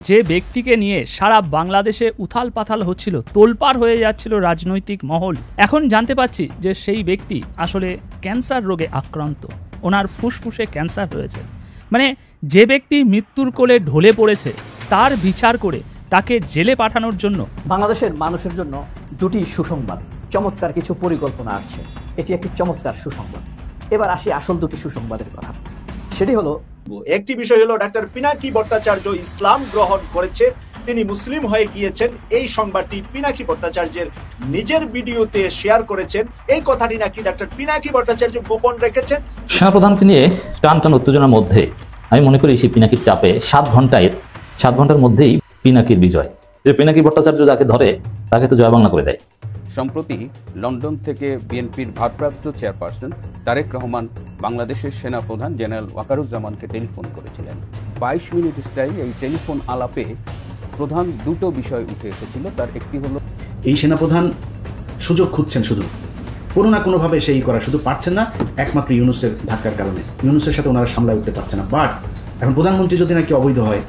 যে ব্যক্তিকে নিয়ে সারা বাংলাদেশে উথাল পাথাল হচ্ছিল, তোলপাড় হয়ে যাচ্ছিল রাজনৈতিক মহল, এখন জানতে পাচ্ছি যে সেই ব্যক্তি আসলে ক্যান্সার রোগে আক্রান্ত। ওনার ফুসফুসে ক্যান্সার হয়েছে। মানে যে ব্যক্তি মৃত্যুর কোলে ঢলে পড়েছে তার বিচার করে তাকে জেলে পাঠানোর জন্য বাংলাদেশের মানুষের জন্য দুটি সুসংবাদ, চমৎকার কিছু পরিকল্পনা আছে। এটি একটি চমৎকার সুসংবাদ। এবার আসি আসল দুটি সুসংবাদের কথা। সেটি হলো, একটি বিষয় হলো ডাক্তার পিনাকি ভট্টাচার্য ইসলাম গ্রহণ করেছে, তিনি মুসলিম হয়ে গিয়েছেন। এই সংবাদটি পিনাকি ভট্টাচার্যের নিজের ভিডিওতে শেয়ার করেছেন। এই কথাটি নাকি ডাক্তার পিনাকি ভট্টাচার্য গোপন রেখেছেন। সেনাপ্রধানকে নিয়ে টান টান উত্তেজনার মধ্যে আমি মনে করি সেই পিনাকির চাপে 7 ঘন্টার মধ্যেই পিনাকির বিজয়। যে পিনাকি ভট্টাচার্য যাকে ধরে তাকে তো জয় বাংলা করে দেয়। সম্প্রতি লন্ডন থেকে বিএনপির ভারপ্রাপ্ত চেয়ারপারসন তারেক রহমান বাংলাদেশের সেনাপ্রধান জেনারেল ওয়াকারুজ্জামানকে টেলিফোন করেছিলেন। 22 মিনিট স্থায়ী এই টেলিফোন আলাপে প্রধান দুটো বিষয় উঠে এসেছিল। তার একটি হলো এই সেনাপ্রধান সুযোগ খুঁজছেন, শুধু কোনো না কোনোভাবে সেই করা, শুধু পারছেন না একমাত্র ইউনূসের ধাক্কার কারণে। ইউনূসের সাথে ওনারা সামলায় উঠতে পারছে না। বাট এখন প্রধানমন্ত্রী যদি নাকি অবৈধ হয়,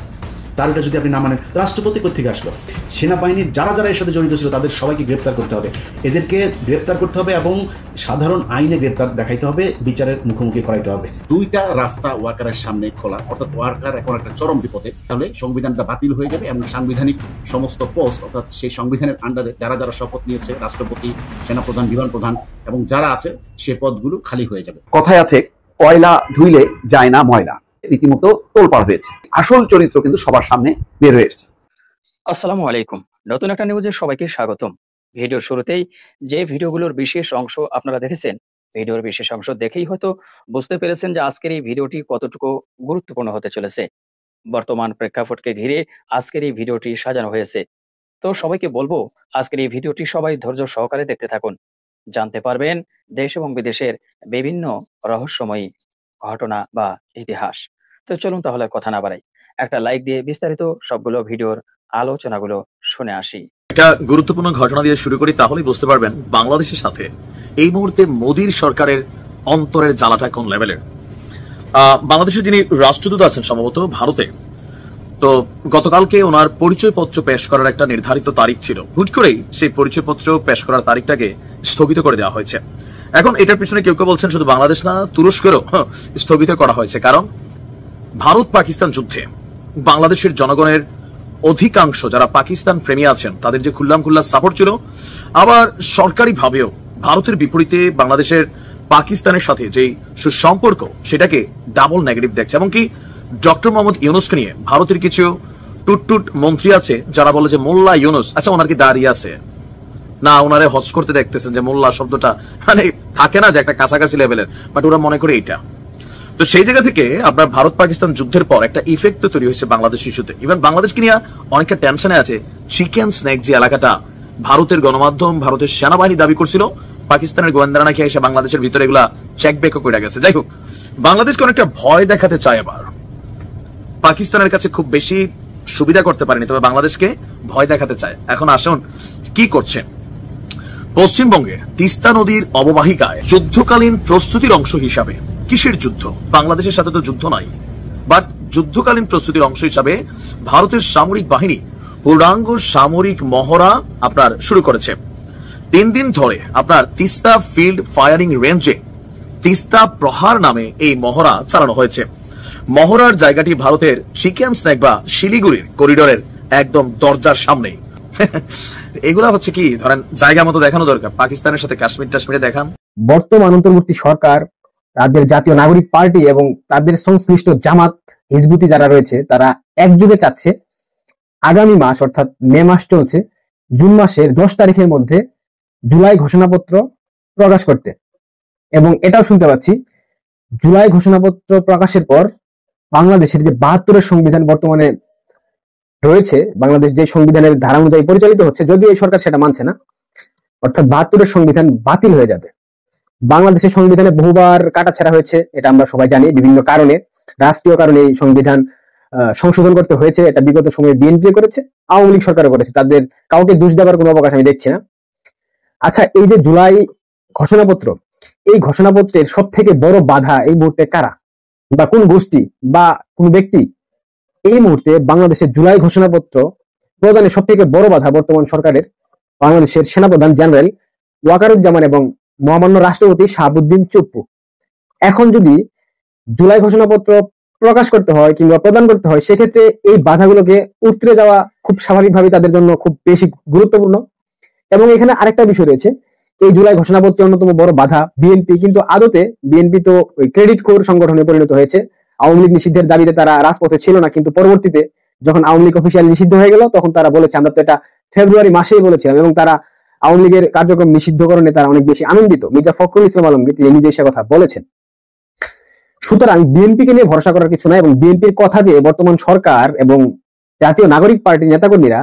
তার ওটা যদি আপনি না মানেন, রাষ্ট্রপতি কোথেকে আসলো? সেনাবাহিনীর যারা যারা এর সাথে জড়িত ছিল তাদের সবাইকে গ্রেপ্তার করতে হবে, এদেরকে গ্রেপ্তার করতে হবে এবং সাধারণ আইনে গ্রেপ্তার দেখাইতে হবে, বিচারের মুখোমুখি করাইতে হবে। দুইটা রাস্তা ওয়াকারের সামনে খোলা, অর্থাৎ ওয়াকার এখন একটা চরম বিপদে। তাহলে সংবিধানটা বাতিল হয়ে যাবে এবং সাংবিধানিক সমস্ত পোস্ট, অর্থাৎ সেই সংবিধানের আন্ডারে যারা যারা শপথ নিয়েছে, রাষ্ট্রপতি, সেনাপ্রধান, বিমান প্রধান এবং যারা আছে, সে পদগুলো খালি হয়ে যাবে। কথায় আছে, কয়লা ধুইলে যায় না ময়লা। রীতিমতো তোলপাড় হয়েছে। আসল চরিত্র কিন্তু সবার সামনে বের হয়ে এসেছে। আসসালামু আলাইকুম, নতুন একটা নিউজে সবাইকে স্বাগতম। ভিডিওর শুরুতেই যে ভিডিওগুলোর বিশেষ অংশ আপনারা দেখেছেন, ভিডিওর বিশেষ অংশ দেখেই হয়তো বুঝতে পেরেছেন যে আজকের এই ভিডিওটি কতটুকু গুরুত্বপূর্ণ হতে চলেছে। বর্তমান প্রেক্ষাপটকে ঘিরে আজকের এই ভিডিওটি সাজানো হয়েছে। তো সবাইকে বলবো, আজকের এই ভিডিওটি সবাই ধৈর্য সহকারে দেখতে থাকুন। জানতে পারবেন দেশ এবং বিদেশের বিভিন্ন রহস্যময়ী ঘটনা বা ইতিহাস। তো চলুন তাহলে কথা না বাড়াই, একটা লাইক দিয়ে বিস্তারিত সবগুলো ভিডিওর আলোচনাগুলো শুনে আসি। একটা গুরুত্বপূর্ণ ঘটনা দিয়ে শুরু করি, তাহলেই বুঝতে পারবেন বাংলাদেশের সাথে এই মুহূর্তে মোদীর সরকারের অন্তরের জ্বালাটা কোন লেভেলের। বাংলাদেশের যিনি রাষ্ট্রদূত আছেন সম্ভবত ভারতে, তো গতকালকে ওনার পরিচয়পত্র পেশ করার একটা নির্ধারিত তারিখ ছিল। হুট করেই সেই পরিচয়পত্র পেশ করার তারিখটাকে স্থগিত করে দেওয়া হয়েছে। এখন এটার পিছনে কেউ কেউ বলছেন শুধু বাংলাদেশ না, তুরস্কেরও স্থগিত করা হয়েছে। কারণ ভারত পাকিস্তান যুদ্ধে বাংলাদেশের জনগণের অধিকাংশ যারা পাকিস্তান প্রেমী আছেন তাদের যে খুল্লাম খুল্লা সাপোর্ট ছিল, আবার সরকারিভাবেও ভারতের বিপরীতে বাংলাদেশের পাকিস্তানের সাথে যে সুসম্পর্ক সেটাকে ডাবল নেগেটিভ দেখছে। এমনকি ডক্টর মোহাম্মদ ইউনূসকে নিয়ে ভারতের কিছু টুটটুট মন্ত্রী আছে যারা বলে যে মোল্লা ইউনূস, আচ্ছা ওনার কি দাঁড়িয়ে আছে না, ওনারে হজ করতে দেখতেছেন যে মোল্লা শব্দটা মানে থাকে না যে একটা কাছাকাছি লেভেলের, বাট ওরা মনে করে এইটা। তো সেই জায়গা থেকে আপনার ভারত পাকিস্তান যুদ্ধের পর একটা ইফেক্ট তৈরি হয়েছে বাংলাদেশ ইস্যুতে। ইভেন বাংলাদেশকে নিয়ে অনেকটা টেনশনে আছে। চিকেন স্ন্যাক যে এলাকাটা ভারতের গণমাধ্যম, ভারতের সেনাবাহিনী দাবি করছিল পাকিস্তানের গোয়েন্দারা নাকি এসে বাংলাদেশের ভিতরে এগুলা চেক ব্যাকও করে গেছে। যাই হোক, বাংলাদেশকে অনেকটা ভয় দেখাতে চায় এবার। পাকিস্তানের কাছে খুব বেশি সুবিধা করতে পারেনি, তবে বাংলাদেশকে ভয় দেখাতে চায়। এখন আসুন কি করছে। পশ্চিমবঙ্গে তিস্তা নদীর অববাহিকায় যুদ্ধকালীন প্রস্তুতির অংশ হিসাবে, কিসের যুদ্ধ? বাংলাদেশের সাথে তো যুদ্ধ নাই, বাট যুদ্ধকালীন প্রস্তুতির অংশ হিসাবে ভারতের সামরিক বাহিনী পূর্ণাঙ্গ সামরিক মহড়া আপনার শুরু করেছে। 3 দিন ধরে আপনার তিস্তা ফিল্ড ফায়ারিং রেঞ্জে তিস্তা প্রহার নামে এই মহড়া চালানো হয়েছে। মহড়ার জায়গাটি ভারতের চিকেন স্ন্যাক বা শিলিগুড়ির করিডোরের একদম দরজার সামনে। এগুলা হচ্ছে কি ধরেন জায়গা মতো দেখানো দরকার, পাকিস্তানের সাথে কাশ্মীরে দেখান। বর্তমান অন্তর্বর্তী সরকার, তাদের জাতীয় নাগরিক পার্টি এবং তাদের সংশ্লিষ্ট জামাত হিজবুতি যারা রয়েছে তারা একযোগে চাচ্ছে আগামী মাস, অর্থাৎ মে মাস চলছে, জুন মাসের 10 তারিখের মধ্যে জুলাই ঘোষণাপত্র প্রকাশ করতে। এবং এটাও শুনতে পাচ্ছি জুলাই ঘোষণাপত্র প্রকাশের পর বাংলাদেশের যে 72-এর সংবিধান বর্তমানে রয়েছে, বাংলাদেশ যে সংবিধানের ধারা অনুযায়ী পরিচালিত হচ্ছে, যদিও এই সরকার সেটা মানছে না, অর্থাৎ 72-এর সংবিধান বাতিল হয়ে যাবে। বাংলাদেশের সংবিধানে বহুবার কাটাছেঁড়া হয়েছে, এটা আমরা সবাই জানি। বিভিন্ন কারণে, রাষ্ট্রীয় কারণে এই সংবিধান সংশোধন করতে হয়েছে। এটা বিগত সময়ে বিএনপি করেছে, আওয়ামী লীগ সরকারও করেছে, তাদের কাউকে দোষ দেওয়ার কোনো অবকাশ আমি দেখছি না। আচ্ছা, এই যে জুলাই ঘোষণাপত্র, এই ঘোষণাপত্রের সব থেকে বড় বাধা এই মুহূর্তে কারা বা কোন গোষ্ঠী বা কোন ব্যক্তি? এই মুহূর্তে বাংলাদেশের জুলাই ঘোষণাপত্র প্রদানের সব থেকে বড় বাধা বর্তমান সরকারের বাংলাদেশের সেনাপ্রধান জেনারেল ওয়াকারুজ্জামান এবং মহামান্য রাষ্ট্রপতি শাহাবুদ্দিন চুপ্পু। এখন যদি জুলাই ঘোষণাপত্র প্রকাশ করতে হয় কিংবা প্রদান করতে হয়, সেক্ষেত্রে এই বাধাগুলোকে উতরে যাওয়া খুব স্বাভাবিকভাবে তাদের জন্য খুব বেশি গুরুত্বপূর্ণ। এবং এখানে আরেকটা বিষয় রয়েছে, এই জুলাই ঘোষণাপত্রের অন্যতম বড় বাধা বিএনপি, কিন্তু আদতে বিএনপি তো ওই ক্রেডিট খোর সংগঠনে পরিণত হয়েছে। আওয়ামী লীগ নিষিদ্ধের দাবিতে তারা রাজপথে ছিল না, কিন্তু পরবর্তীতে যখন আওয়ামী লীগ অফিসিয়ালি নিষিদ্ধ হয়ে গেল তখন তারা বলেছে আমরা তো এটা ফেব্রুয়ারি মাসেই বলেছিলাম, এবং তারা আওয়ামী লীগের কার্যক্রম নিষিদ্ধকরণে তারা অনেক বেশি আনন্দিত। মির্জা ফখরুল ইসলাম আলমগীর তিনি নিজে সে কথা বলেছেন। সুতরাং বিএনপিকে নিয়ে ভরসা করার কিছু নাই, এবং বিএনপির কথা যে বর্তমান সরকার এবং জাতীয় নাগরিক পার্টির নেতাকর্মীরা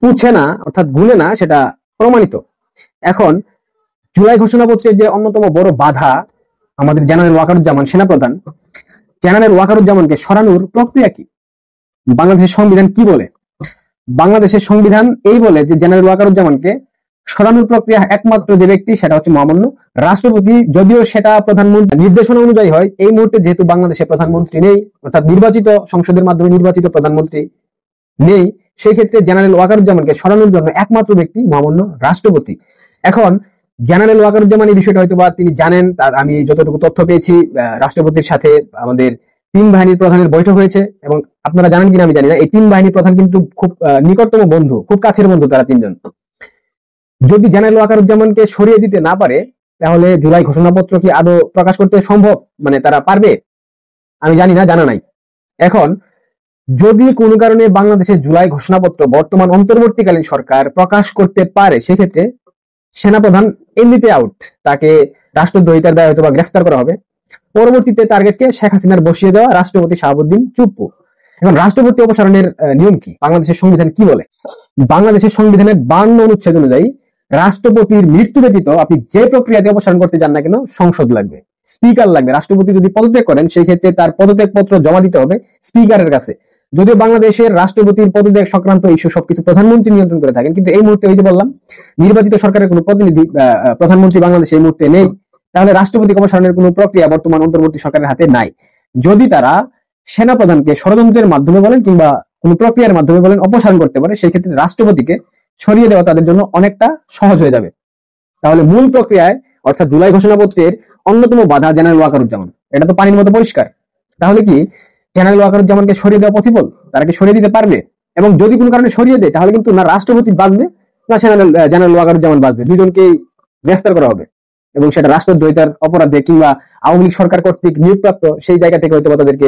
পুছে না অর্থাৎ গুনে না, সেটা প্রমাণিত। এখন জুলাই ঘোষণাপত্রের যে অন্যতম বড় বাধা আমাদের জেনারেল ওয়াকারুজ্জামান সেনাপ্রধান, জেনারেল ওয়াকারুজ্জামানকে সরানোর প্রক্রিয়া কি? বাংলাদেশের সংবিধান কি বলে? বাংলাদেশের সংবিধান এই বলে যে জেনারেল ওয়াকারুজ্জামানকে সরানোর প্রক্রিয়া একমাত্র যে ব্যক্তি সেটা হচ্ছে মহামান্য রাষ্ট্রপতি। যদিও সেটা প্রধানমন্ত্রী নির্দেশনা অনুযায়ী হয়, এই মুহূর্তে যেহেতু বাংলাদেশে প্রধানমন্ত্রী নেই, অর্থাৎ নির্বাচিত সংসদের মাধ্যমে নির্বাচিত প্রধানমন্ত্রী নেই, সেই ক্ষেত্রে জেনারেল ওয়াকারুজ্জামানকে সরানোর জন্য একমাত্র ব্যক্তি মহামান্য রাষ্ট্রপতি। এখন জেনারেল ওয়াকারুজ্জামান এই বিষয়টা হয়তো বা তিনি জানেন, তার আমি যতটুকু তথ্য পেয়েছি রাষ্ট্রপতির সাথে আমাদের তিন বাহিনীর প্রধানের বৈঠক হয়েছে, এবং আপনারা জানেন কিনা আমি জানি না, এই তিন বাহিনীর প্রধান কিন্তু খুব নিকটতম বন্ধু, খুব কাছের বন্ধু তারা তিনজন। যদি জেনারেল ওয়াকারুজ্জামানকে সরিয়ে দিতে না পারে তাহলে জুলাই ঘোষণাপত্র কি আদৌ প্রকাশ করতে সম্ভব, মানে তারা পারবে? আমি জানি না, জানা নাই। এখন যদি কোনো কারণে বাংলাদেশের জুলাই ঘোষণাপত্র বর্তমান অন্তর্বর্তীকালীন সরকার প্রকাশ করতে পারে, সেক্ষেত্রে সেনাপ্রধান এমনিতে আউট, তাকে রাষ্ট্রদ্রোহিতার দায়ে হয়তো বা গ্রেফতার করা হবে। পরবর্তীতে টার্গেটকে শেখ হাসিনার বসিয়ে দেওয়া রাষ্ট্রপতি শাহাবুদ্দিন চুপ্পু। এখন রাষ্ট্রপতি অপসারণের নিয়ম কি, বাংলাদেশের সংবিধান কি বলে? বাংলাদেশের সংবিধানের 52 অনুচ্ছেদ অনুযায়ী রাষ্ট্রপতির মৃত্যু ব্যতীত আপনি যে প্রক্রিয়াতে অপসারণ করতে চান না কেন সংসদ লাগবে, স্পিকার লাগবে। রাষ্ট্রপতি যদি পদত্যাগ করেন সেই ক্ষেত্রে তার পদত্যাগ পত্র জমা দিতে হবে স্পিকারের কাছে। যদিও বাংলাদেশের রাষ্ট্রপতির পদত্যাগ সংক্রান্ত ইস্যু সবকিছু প্রধানমন্ত্রী নিয়ন্ত্রণ করে থাকেন, কিন্তু এই মুহূর্তে ওই যে বললাম নির্বাচিত সরকারের কোনো প্রতিনিধি প্রধানমন্ত্রী বাংলাদেশে এই মুহূর্তে নেই, তাহলে রাষ্ট্রপতি অপসারণের কোনো প্রক্রিয়া বর্তমান অন্তর্বর্তী সরকারের হাতে নাই। যদি তারা সেনাপ্রধানকে ষড়যন্ত্রের মাধ্যমে বলেন কিংবা কোন প্রক্রিয়ার মাধ্যমে বলেন অপসারণ করতে পারে, সেই ক্ষেত্রে রাষ্ট্রপতিকে সরিয়ে দেওয়া তাদের জন্য অনেকটা সহজ হয়ে যাবে। তাহলে মূল প্রক্রিয়ায় অর্থাৎ জুলাই ঘোষণাপত্রের অন্যতম বাধা জেনারেল ওয়াকারুজ্জামান, এটা তো পানির মতো পরিষ্কার। তাহলে কি জেনারেল ওয়াকারুজ্জামানকে সরিয়ে দেওয়া পসিবল? তারা কি সরিয়ে দিতে পারবে? এবং যদি কোনো কারণে সরিয়ে দেয় তাহলে কিন্তু না রাষ্ট্রপতি বাঁচবে না জেনারেল ওয়াকারুজ্জামান বাঁচবে, দুজনকেই গ্রেফতার করা হবে, এবং সেটা রাষ্ট্রদ্রোহিতার অপরাধে কিংবা আওয়ামী লীগ সরকার কর্তৃক নিয়োগপ্রাপ্ত সেই জায়গা থেকে হয়তো তাদেরকে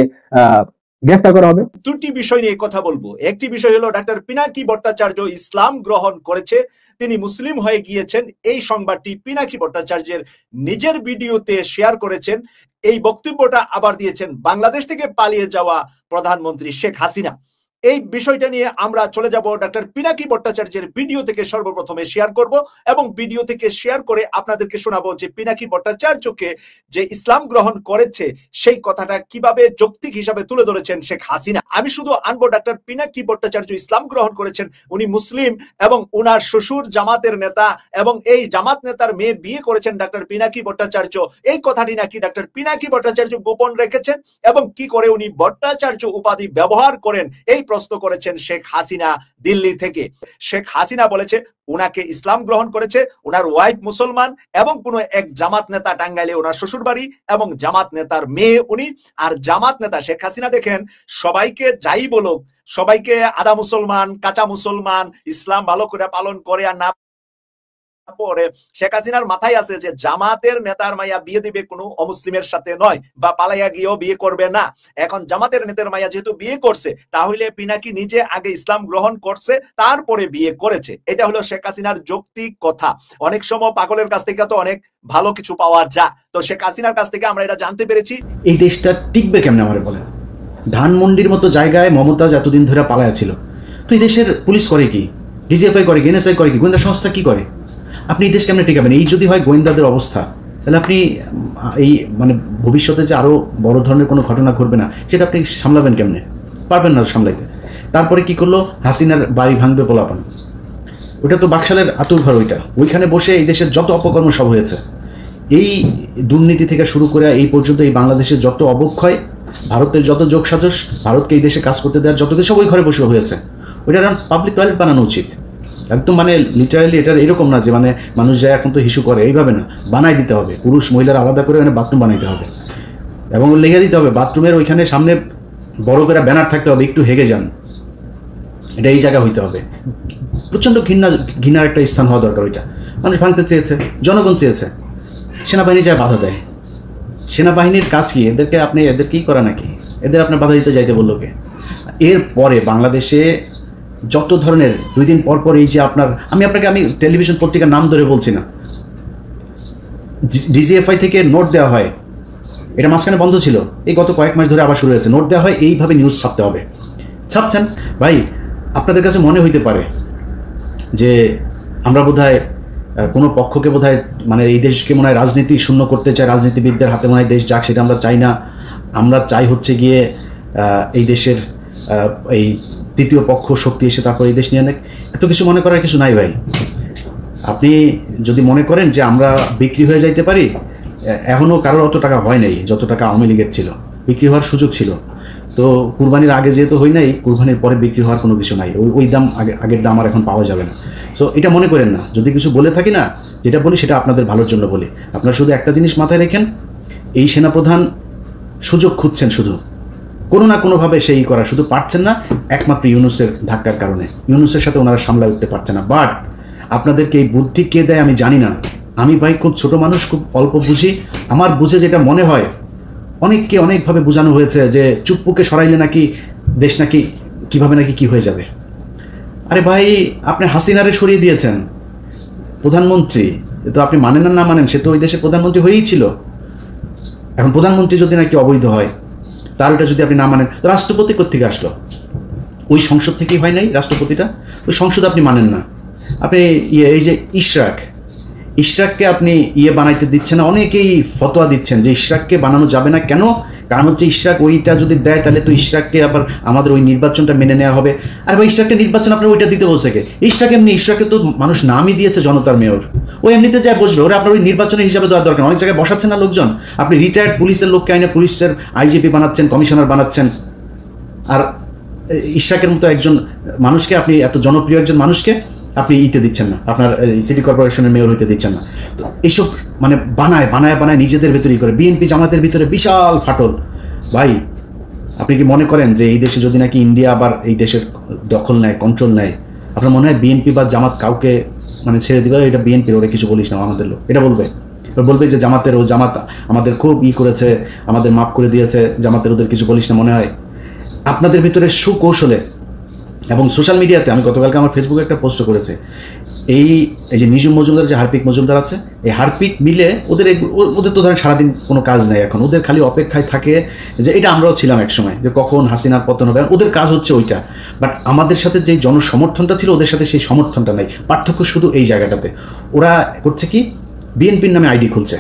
গ্রেফতার করা হবে। দুটি বিষয় নিয়ে কথা বলবো। একটি বিষয় হলো ডাক্তার পিনাকি ভট্টাচার্য ইসলাম গ্রহণ করেছে, তিনি মুসলিম হয়ে গিয়েছেন। এই সংবাদটি পিনাকি ভট্টাচার্যের নিজের ভিডিওতে শেয়ার করেছেন। এই বক্তব্যটা আবার দিয়েছেন বাংলাদেশ থেকে পালিয়ে যাওয়া প্রধানমন্ত্রী শেখ হাসিনা। এই বিষয়টা নিয়ে আমরা চলে যাব ডাক্তার পিনাকি ভট্টাচার্যের ভিডিও থেকে সর্বপ্রথমে শেয়ার করব, এবং ভিডিও থেকে শেয়ার করে আপনাদেরকে শোনাবো যে পিনাকি ভট্টাচার্যকে যে ইসলাম গ্রহণ করেছে সেই কথাটা কিভাবে যৌক্তিক হিসাবে তুলে ধরেছেন শেখ হাসিনা। আমি শুধু আনবো ডাক্তার পিনাকি ভট্টাচার্য ইসলাম গ্রহণ করেছেন, উনি মুসলিম এবং উনার শ্বশুর জামাতের নেতা, এবং এই জামাত নেতার মেয়ে বিয়ে করেছেন ডাক্তার পিনাকি ভট্টাচার্য। এই কথাটি নাকি ডাক্তার পিনাকি ভট্টাচার্য গোপন রেখেছেন, এবং কি করে উনি ভট্টাচার্য উপাধি ব্যবহার করেন এই প্রশ্ন করেছেন শেখ হাসিনা দিল্লি থেকে। শেখ হাসিনা বলেছে উনাকে ইসলাম গ্রহণ করেছে, উনার ওয়াইফ মুসলমান, এবং কোনো এক জামাত নেতা টাঙ্গাইলে ওনার শ্বশুর বাড়ি, এবং জামাত নেতার মেয়ে উনি। আর জামাত নেতা শেখ হাসিনা দেখেন সবাইকে যাই বলুক, সবাইকে আধা মুসলমান কাঁচা মুসলমান ইসলাম ভালো করে পালন করে আর না পরে, শেখ হাসিনার মাথায় আছে যে জামাতের নেতার মাইয়া বিয়ে দিবে কোনো অমুসলিমের সাথে নয়, বা পালাইয়া গিয়েও বিয়ে করবে না। এখন জামাতের নেতার মাইয়া যেহেতু বিয়ে করছে, তাহলে পিনাকি নিজে আগে ইসলাম গ্রহণ করছে তারপরে বিয়ে করেছে। এটা হলো শেখ হাসিনার যৌক্তিক কথা। অনেক সময় পাগলের কাছ থেকে তো অনেক ভালো কিছু পাওয়া যায়, তো শেখ হাসিনার কাছ থেকে আমরা এটা জানতে পেরেছি। এই দেশটা টিকবে কেমনে আমার বলেন? ধানমন্ডির মতো জায়গায় মমতাজ এতদিন ধরে পালায়া ছিল, তো এই দেশের পুলিশ করে কি, ডিজিএফআই করে কি, এনএসআই করে কি, গোয়েন্দা সংস্থা কি করে? আপনি এই দেশ কেমনে টিকাবেন? এই যদি হয় গোয়েন্দাদের অবস্থা, তাহলে আপনি এই মানে ভবিষ্যতে যে আরও বড় ধরনের কোনো ঘটনা ঘটবে না সেটা আপনি সামলাবেন কেমনে? পারবেন না সামলাইতে। তারপরে কি করলো, হাসিনার বাড়ি ভাঙবে পোলাপান, ওটা তো বাকশালের আতুর ঘর, ওইখানে বসে এই দেশের যত অপকর্ম সব হয়েছে, এই দুর্নীতি থেকে শুরু করে এই পর্যন্ত এই বাংলাদেশের যত অবক্ষয় ভারতের যত যোগ সাজস, ভারতকে এই দেশে কাজ করতে দেওয়ার যত কিছু ওই ঘরে বসে হয়েছে, ওইটা পাবলিক টয়লেট বানানো উচিত। একদম মানে লিটারালি এটা এরকম না যে মানে মানুষ যায় এখন তো হিসু করে, এইভাবে না, বানাই দিতে হবে, পুরুষ মহিলারা আলাদা করে মানে বাথরুম বানাইতে হবে এবং লিখে দিতে হবে বাথরুমের ওইখানে সামনে বড় করে ব্যানার থাকতে হবে, একটু হেগে যান, এটা এই জায়গা হইতে হবে। প্রচণ্ড ঘৃণার একটা স্থান হওয়া দরকার। ওইটা মানুষ ভাঙতে চেয়েছে, জনগণ চেয়েছে, সেনাবাহিনী যায় বাধা দেয়। সেনাবাহিনীর কাজ কি? এদেরকেই করা নাকি? এদের আপনার বাধা দিতে যাইতে বললো কে? এরপরে বাংলাদেশে যত ধরনের 2 দিন পর পর এই যে আমি টেলিভিশন পত্রিকার নাম ধরে বলছি না, ডিজিএফআই থেকে নোট দেওয়া হয়, এটা মাঝখানে বন্ধ ছিল, এই গত কয়েক মাস ধরে আবার শুরু হয়েছে, নোট দেওয়া হয়, এইভাবে নিউজ ছাপতে হবে। ছাপছেন ভাই, আপনাদের কাছে মনে হইতে পারে যে আমরা বোধহয় কোনো পক্ষকে বোধহয় মানে এই দেশকে মনে হয় রাজনীতি শূন্য করতে চাই, রাজনীতিবিদদের হাতে মনে হয় দেশ যাক, সেটা আমরা চাই না। আমরা চাই হচ্ছে গিয়ে এই দেশের এই তৃতীয় পক্ষ শক্তি এসে তারপর এই দেশ নিয়ে নেক। এত কিছু মনে করার কিছু নাই ভাই। আপনি যদি মনে করেন যে আমরা বিক্রি হয়ে যাইতে পারি, এখনও কারোর অত টাকা হয় নাই যত টাকা আওয়ামী লীগের ছিল, বিক্রি হওয়ার সুযোগ ছিল। তো কুরবানির আগে যেহেতু হই নাই, কুরবানির পরে বিক্রি হওয়ার কোনো কিছু নাই, ওই দাম আগের দাম আর এখন পাওয়া যাবে না। সো এটা মনে করেন না, যদি কিছু বলে থাকি না, যেটা বলি সেটা আপনাদের ভালোর জন্য বলি। আপনারা শুধু একটা জিনিস মাথায় রেখেন, এই সেনাপ্রধান সুযোগ খুঁজছেন, শুধু কোনো না কোনোভাবে সেই করা, শুধু পারছেন না একমাত্র ইউনুসের ধাক্কার কারণে। ইউনুসের সাথে ওনারা সামলায় উঠতে পারছে না। বাট আপনাদেরকে এই বুদ্ধি কে দেয় আমি জানি না। আমি ভাই খুব ছোট মানুষ, খুব অল্প বুঝি। আমার বুঝে যেটা মনে হয়, অনেককে অনেকভাবে বোঝানো হয়েছে যে চুপ্পুকে সরাইলে নাকি দেশ নাকি কীভাবে নাকি কি হয়ে যাবে। আরে ভাই, আপনি হাসিনারে সরিয়ে দিয়েছেন প্রধানমন্ত্রী, তো আপনি মানেন না মানেন, সে তো ওই দেশের প্রধানমন্ত্রী হয়েই ছিল। এখন প্রধানমন্ত্রী যদি নাকি অবৈধ হয়, তার ওটা যদি আপনি না মানেন, তো রাষ্ট্রপতি কোত্থেকে আসলো? ওই সংসদ থেকেই হয় নাই রাষ্ট্রপতিটা? ওই সংসদ আপনি মানেন না। আপনি এই যে ইশরাককে আপনি বানাইতে দিচ্ছেন না, অনেকেই ফতোয়া দিচ্ছেন যে ইশরাককে বানানো যাবে না। কেন? কারণ হচ্ছে ইশরাক ওইটা যদি দেয় তাহলে তো ইশরাককে আবার আমাদের ওই নির্বাচনটা মেনে নেওয়া হবে। আর ভাই, ইশরাককে নির্বাচন আপনার ওইটা দিতে বলছে কে? ইশরাককে তো মানুষ নামই দিয়েছে জনতার মেয়র, ওই এমনিতে যায় বসবে, ওরা আপনার ওই নির্বাচনের হিসাবে দেওয়ার দরকার। অনেক জায়গায় বসাচ্ছেন না লোকজন, আপনি রিটায়ার্ড পুলিশের লোককে আইনে পুলিশের আইজিপি বানাচ্ছেন, কমিশনার বানাচ্ছেন। আর ইশরাকের মতো একজন মানুষকে, আপনি এত জনপ্রিয় একজন মানুষকে আপনি দিচ্ছেন না, আপনার সিটি কর্পোরেশনের মেয়র হইতে দিচ্ছেন না। তো এইসব মানে বানায় নিজেদের ভেতরেই করে। বিএনপি জামাতের ভিতরে বিশাল ফাটল। ভাই, আপনি কি মনে করেন যে এই দেশে যদি নাকি ইন্ডিয়া আবার এই দেশের দখল নেয়, কন্ট্রোল নেয়, আপনার মনে হয় বিএনপি বা জামাত কাউকে মানে ছেড়ে দিবে? এটা বিএনপির, ওরা কিছু বলিস না আমাদের লোক, এটা বলবে যে জামাত আমাদের খুব করেছে, আমাদের মাফ করে দিয়েছে, জামাতের ওদের কিছু বলিস না মনে হয়? আপনাদের ভিতরে সুকৌশলে এবং সোশ্যাল মিডিয়াতে, আমি গতকালকে আমার ফেসবুকে একটা পোস্ট করেছে, এই যে নিজুম মজুমদার, যে হারপিক মজুমদার আছে, এই হারপিক মিলে ওদের তো ধরেন সারাদিন কোনো কাজ নেই এখন, ওদের খালি অপেক্ষায় থাকে যে এটা আমরাও ছিলাম এক সময়, যে কখন হাসিনার পতন হবে, ওদের কাজ হচ্ছে ওইটা। বাট আমাদের সাথে যে জনসমর্থনটা ছিল, ওদের সাথে সেই সমর্থনটা নাই। পার্থক্য শুধু এই জায়গাটাতে। ওরা করছে কি, বিএনপির নামে আইডি খুলছে,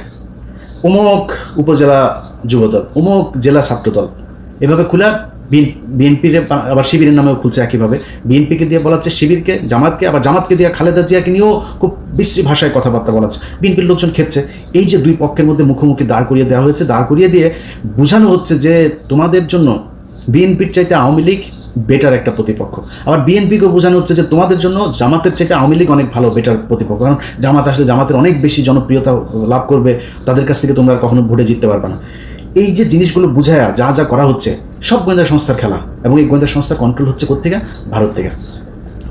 অমুক উপজেলা যুবদল, অমুক জেলা ছাত্রদল, এভাবে খুলে বিএনপির আবার শিবিরের নামেও খুলছে একইভাবে। বিএনপিকে দিয়ে বলাচ্ছে শিবিরকে, জামাতকে, আবার জামাতকে দিয়ে খালেদা জিয়াকে নিয়েও খুব বিশ্রী ভাষায় কথাবার্তা বলাচ্ছে। বিএনপির লোকজন খেপছে। এই যে দুই পক্ষের মধ্যে মুখোমুখি দাঁড় করিয়ে দেওয়া হয়েছে, দাঁড় করিয়ে দিয়ে বোঝানো হচ্ছে যে তোমাদের জন্য বিএনপির চাইতে আওয়ামী লীগ বেটার একটা প্রতিপক্ষ। আবার বিএনপিকেও বোঝানো হচ্ছে যে তোমাদের জন্য জামাতের চাইতে আওয়ামী লীগ অনেক ভালো, বেটার প্রতিপক্ষ। কারণ জামাত আসলে জামাতের অনেক বেশি জনপ্রিয়তা লাভ করবে, তাদের কাছ থেকে তোমরা কখনো ভোটে জিততে পারবে না। এই যে জিনিসগুলো বুঝায়া যা করা হচ্ছে, সব গোয়েন্দা সংস্থার খেলা। এবং এই গোয়েন্দা সংস্থা কন্ট্রোল হচ্ছে কোত্থেকে? ভারত থেকে।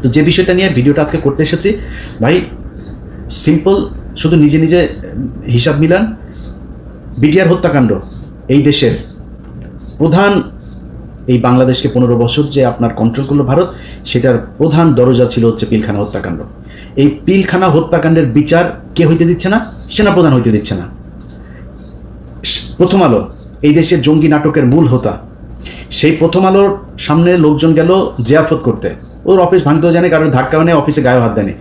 তো যে বিষয়টা নিয়ে ভিডিওটা আজকে করতে এসেছি ভাই, সিম্পল, শুধু নিজে নিজে হিসাব মিলান। বিডিআর হত্যাকাণ্ড, এই দেশের প্রধান, এই বাংলাদেশকে 15 বছর যে আপনার কন্ট্রোল করলো ভারত, সেটার প্রধান দরজা ছিল হচ্ছে পিলখানা হত্যাকাণ্ড। এই পিলখানা হত্যাকাণ্ডের বিচার কে হইতে দিচ্ছে না? সেনাপ্রধান হইতে দিচ্ছে না। প্রথম আলো, এই দেশের জঙ্গি নাটকের মূল হোতা, সেই প্রথম আলোর সামনে লোকজন গেল জিয়াফত করতে, ওর অফিস ভাঙতেও জানে, কারোর ধাক্কা মানে অফিসে গায়ে হাত দেয়নি।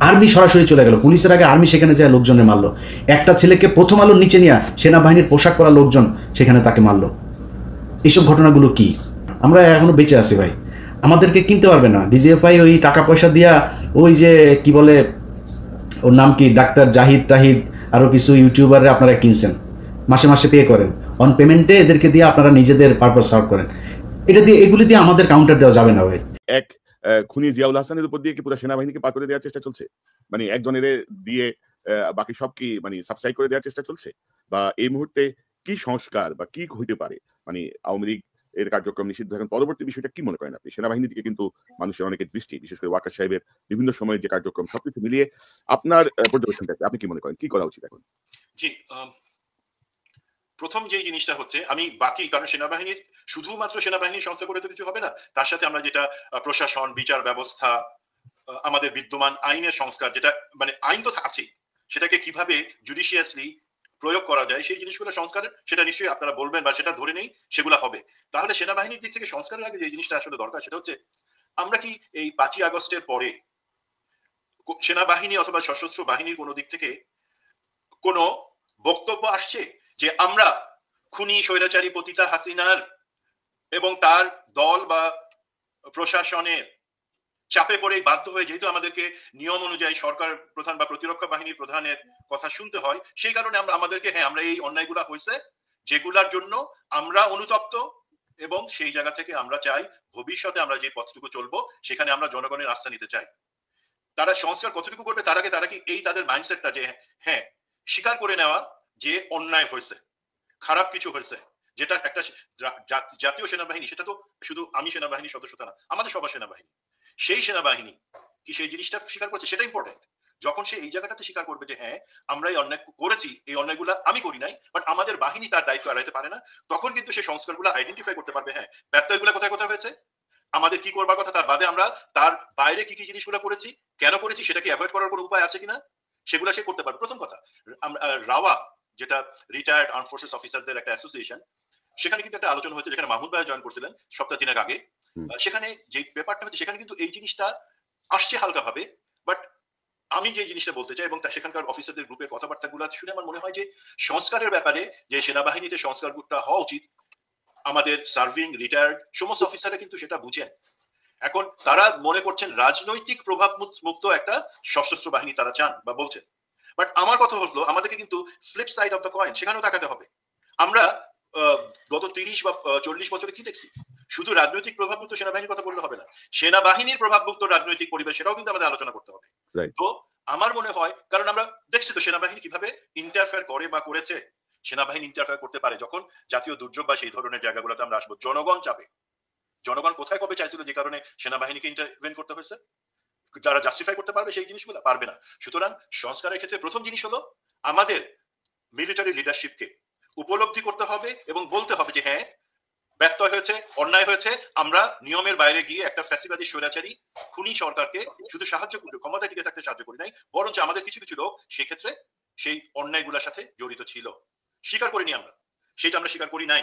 আর্মি সরাসরি চলে গেল, পুলিশের আগে আর্মি সেখানে যায় লোকজনের মারলো। একটা ছেলেকে প্রথম আলোর নিচে নিয়ে সেনাবাহিনীর পোশাক পরা লোকজন সেখানে তাকে মারলো। এইসব ঘটনাগুলো কি? আমরা এখনো বেঁচে আছি ভাই, আমাদেরকে কিনতে পারবে না। ডিজিএফআই ওই টাকা পয়সা দিয়া, ওই যে কি বলে ওর নাম কি, ডাক্তার জাহিদ টাহিদ, আরও কিছু ইউটিউবাররা আপনারা কিনছেন, মাসে মাসে পে করেন। অন পেমেন্টে এদেরকে দিয়ে আপনারা নিজেদের পারপাস সার্ভ করেন। এগুলি দিয়ে আমাদের কাউন্টার দেওয়া যাবে না ভাই। এক খুনি জিয়াউল হাসানের উপর দিয়ে কি পুরো সেনাবাহিনীকে পার করে দেওয়ার চেষ্টা চলছে? মানে একজনের দিয়ে বাকি সব কি মানে সাবসাইড করে দেওয়ার চেষ্টা চলছে? বা এই মুহূর্তে কি সংস্কার বা কি হইতে পারে? মানে আওয়ামী লীগ এর কার্যক্রম নিষিদ্ধ, এখন পরবর্তী বিষয়টা কি মনে করেন আপনি? সেনাবাহিনীর দিকে কিন্তু মানুষের অনেকের দৃষ্টি, বিশেষ করে ওয়াকার সাহেবের বিভিন্ন সময়ের যে কার্যক্রম, সবকিছু মিলিয়ে আপনার পর্যবেক্ষণটা আপনি কি মনে করেন, কি করা উচিত এখন? জি, প্রথম যে জিনিসটা হচ্ছে, আমি বাকি, কারণ সেনাবাহিনীর শুধুমাত্র সেনাবাহিনীর সংস্কার করে তো কিছু হবে না, তার সাথে আমরা যেটা প্রশাসন, বিচার ব্যবস্থা, আমাদের বিদ্যমান আইনের সংস্কার, যেটা মানে আইন তো আছেই, সেটাকে কিভাবে জুডিশিয়াসলি প্রয়োগ করা যায় সেই জিনিসগুলো সংস্কারের, সেটা নিশ্চয়ই আপনারা বলবেন বা সেটা ধরে নেই সেগুলো হবে। তাহলে সেনাবাহিনীর দিক থেকে সংস্কারের আগে যে জিনিসটা আসলে দরকার সেটা হচ্ছে, আমরা কি এই 5ই আগস্টের পরে সেনাবাহিনী অথবা সশস্ত্র বাহিনীর কোনো দিক থেকে কোনো বক্তব্য আসছে যে আমরা খুনি স্বৈরাচারী পতিতা হাসিনার এবং তার দল বা প্রশাসনের চাপে পড়ে বাধ্য হয়ে, যেহেতু আমাদেরকে নিয়ম অনুযায়ী সরকার প্রধান বা প্রতিরক্ষা বাহিনীর প্রধানের কথা শুনতে হয়, সেই কারণে আমাদেরকে আমরা এই অন্যায়গুলা হয়েছে যেগুলার জন্য আমরা অনুতপ্ত, এবং সেই জায়গা থেকে আমরা চাই ভবিষ্যতে আমরা যে পথটুকু চলবো সেখানে আমরা জনগণের আস্থা নিতে চাই। তারা সংস্কার কতটুকু করবে তার আগে তারা কি এই তাদের মাইন্ডসেটটা যে হ্যাঁ স্বীকার করে নেওয়া যে অন্যায় হয়েছে, খারাপ কিছু হয়েছে, যেটা একটা জাতীয় সেনাবাহিনী, সেটা তো শুধু আমি সেনাবাহিনীর সদস্যতা না, আমাদের সবার সেনাবাহিনী, সেই সেনাবাহিনী কি সেই জিনিসটা স্বীকার করছে, সেটা ইম্পর্টেন্ট। যখন সে এই জায়গাটাতে স্বীকার করবে যে হ্যাঁ আমরা এই অন্যায় করেছি, এই অন্যায়গুলো আমি করি নাই, বাট আমাদের বাহিনী তার দায়িত্ব এড়াইতে পারে না, তখন কিন্তু সে সংস্কারগুলো আইডেন্টিফাই করতে পারবে, হ্যাঁ ব্যত্যয়গুলো কোথায় কোথায় হয়েছে, আমাদের কি করবার কথা, তার বাদে আমরা তার বাইরে কি কি জিনিসগুলো করেছি, কেন করেছি, সেটাকে অ্যাভয়েড করার কোনো উপায় আছে কিনা, সেগুলো সে করতে পারবে। প্রথম কথা, রাওয়া যেটা রিটায়ার্ড আর্ম ফোর্সেস অফিসারদের একটা অ্যাসোসিয়েশন, সেখানে কিন্তু একটা আলোচনা হয়েছে, যেখানে মাহমুদ ভাই জয়েন করছিলেন সপ্তাহ দিনের আগে। সেখানে যে ব্যাপারটা হচ্ছে, সেখানে কিন্তু এই জিনিসটা আসছে হালকা ভাবে, বাট আমি যে জিনিসটা বলতে চাই এবং সেখানকার অফিসারদের গ্রুপের কথাবার্তাগুলো শুনে আমার মনে হয় যে সংস্কারের ব্যাপারে যে সেনাবাহিনীতে সংস্কারটা হওয়া উচিত, আমাদের সার্ভিং রিটায়ার্ড সমস্ত অফিসাররা কিন্তু সেটা বুঝেন। এখন তারা মনে করছেন রাজনৈতিক প্রভাব মুক্ত একটা সশস্ত্র বাহিনী তারা চান বা বলছেন, বাট আমার কথা হলো আমাদেরকে কিন্তু flip side of the coin সেখানেও তাকাতে হবে। আমরা গত 30 বা 40 বছরে কি দেখছি, শুধু রাজনৈতিক প্রভাবমুক্ত সেনাবাহিনীর কথা বললে হবে না, সেনাবাহিনীর প্রভাবমুক্ত রাজনৈতিক পরিবেশ সেটাও কিন্তু আমাদের আলোচনা করতে হবে। তো আমার মনে হয়, কারণ আমরা দেখছি তো সেনাবাহিনী কিভাবে ইন্টারফেয়ার করে বা করেছে, সেনাবাহিনী ইন্টারফেয়ার করতে পারে যখন জাতীয় দুর্যোগ বা সেই ধরনের জায়গাগুলোতে আমরা আসবো, জনগণ চাবে। জনগণ কোথায় কবে চাইছিল যে কারণে সেনাবাহিনীকে ইন্টারভেন করতে হয়েছে, যারা জাস্টিফাই করতে পারবে সেই জিনিসগুলো পারবে না। সুতরাং সংস্কারের ক্ষেত্রে প্রথম জিনিস হলো আমাদের মিলিটারি লিডারশিপকে উপলব্ধি করতে হবে এবং বলতে হবে যে হ্যাঁ ব্যত্যয় হয়েছে, অন্যায় হয়েছে, আমরা নিয়মের বাইরে গিয়ে একটা ফ্যাসিবাদী স্বৈরাচারী খুনি সরকারকে শুধু সাহায্য করি, ক্ষমতায় টিকে থাকতে সাহায্য করি নাই, বরঞ্চ আমাদের কিছু কিছু লোক সেক্ষেত্রে সেই অন্যায়গুলোর সাথে জড়িত ছিল, স্বীকার করিনি আমরা, সেটা আমরা স্বীকার করি নাই।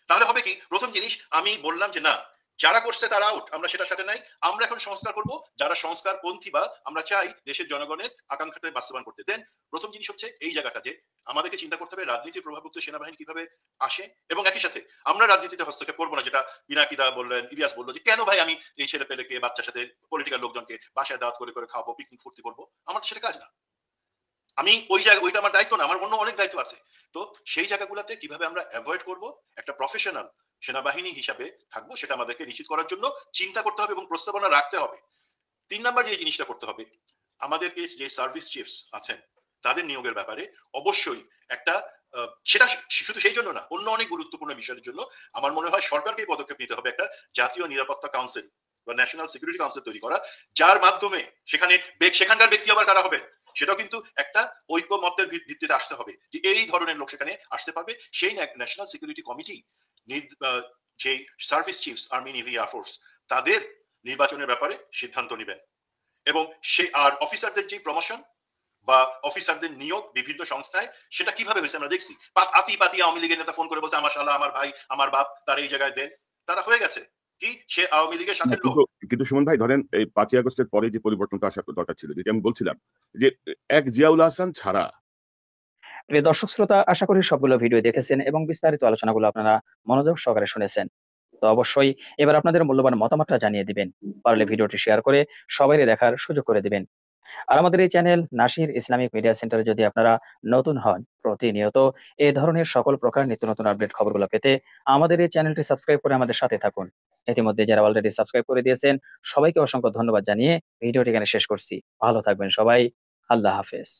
তাহলে হবে কি, প্রথম জিনিস আমি বললাম যে না, যারা করছে তারা আউট, আমরা সেটার সাথে নাই, আমরা এখন সংস্কার করব যারা সংস্কার পন্থী বা আমরা চাই দেশের জনগণের আকাঙ্ক্ষাতে বাস্তবায়ন করতে। দেন প্রথম জিনিস হচ্ছে এই জায়গাটা যে আমাদেরকে চিন্তা করতে হবে রাজনীতির প্রভাবমুক্ত সেনাবাহিনী কিভাবে আসে, এবং একই সাথে আমরা রাজনীতিতে হস্তক্ষেপ করবো না, যেটা পিনাকিদা বললেন, ইলিয়াস বললো যে কেন ভাই আমি এই ছেলে পেলেকে বাচ্চার সাথে পলিটিক্যাল লোকজনকে বাসায় দাওয়াত করে করে খাওয়াবো, পিকনিক ফুর্তি করবো, আমার সেটা কাজ না, আমি ওই জায়গা, ওইটা আমার দায়িত্ব না, আমার অন্য অনেক দায়িত্ব আছে। তো সেই জায়গাগুলোতে কিভাবে আমরা অ্যাভয়েড করব, একটা প্রফেশনাল সেনাবাহিনী হিসাবে থাকবো, সেটা আমাদেরকে নিশ্চিত করার জন্য চিন্তা করতে হবে এবং প্রস্তাবনা রাখতে হবে। 3 নাম্বার যে জিনিসটা করতে হবে, আমাদেরকে যে সার্ভিস চিফস আছেন তাদের নিয়োগের ব্যাপারে অবশ্যই একটা সেটা শুধু সেই জন্য না, অন্য অনেক গুরুত্বপূর্ণ বিষয়ের জন্য আমার মনে হয় সরকারকে পদক্ষেপ নিতে হবে, একটা জাতীয় নিরাপত্তা কাউন্সিল বা ন্যাশনাল সিকিউরিটি কাউন্সিল তৈরি করা, যার মাধ্যমে সেখানকার ব্যক্তি আবার কারা হবে সেটাও কিন্তু একটা ঐক্যমত্যের ভিত্তিতে আসতে হবে, যে এই ধরনের লোক সেখানে আসতে পারবে। সেই ন্যাশনাল সিকিউরিটি কমিটি যে service chiefs army, navy, air force তাদের নির্বাচনের ব্যাপারে সিদ্ধান্ত নেবেন, এবং সেই আর অফিসারদের যে প্রমোশন বা অফিসারদের নিয়োগ বিভিন্ন সংস্থায় সেটা কিভাবে হয়েছে আমরা দেখছি। পাতি আওয়ামী লীগের নেতা ফোন করে বলছে আমার শালা, আমার ভাই, আমার বাপ, তারা এই জায়গায় দেন, তারা হয়ে গেছে কি সে আওয়ামী লীগের সাথে লোক। কিন্তু সুমন ভাই, ধরেন এই 5ই আগস্টের পরে যে পরিবর্তনটা আসার দরকার ছিল, যেটা আমি বলছিলাম যে এক জিয়াউল হাসান ছাড়া। প্রিয় দর্শক শ্রোতা, আশা করি সবগুলো ভিডিও দেখেছেন এবং বিস্তারিত আলোচনাগুলো আপনারা মনোযোগ সহকারে শুনেছেন। তো অবশ্যই এবার আপনাদের মূল্যবান মতামতটা জানিয়ে দিবেন, পারলে ভিডিওটি শেয়ার করে সবাই দেখার সুযোগ করে দিবেন। আর আমাদের এই চ্যানেল নাসির ইসলামিক মিডিয়া সেন্টারে যদি আপনারা নতুন হন, প্রতিনিয়ত এই ধরনের সকল প্রকার নিত্য নতুন আপডেট খবরগুলো পেতে আমাদের এই চ্যানেলটি সাবস্ক্রাইব করে আমাদের সাথে থাকুন। ইতিমধ্যে যারা অলরেডি সাবস্ক্রাইব করে দিয়েছেন সবাইকে অসংখ্য ধন্যবাদ জানিয়ে ভিডিওটি এখানে শেষ করছি। ভালো থাকবেন সবাই। আল্লাহ হাফেজ।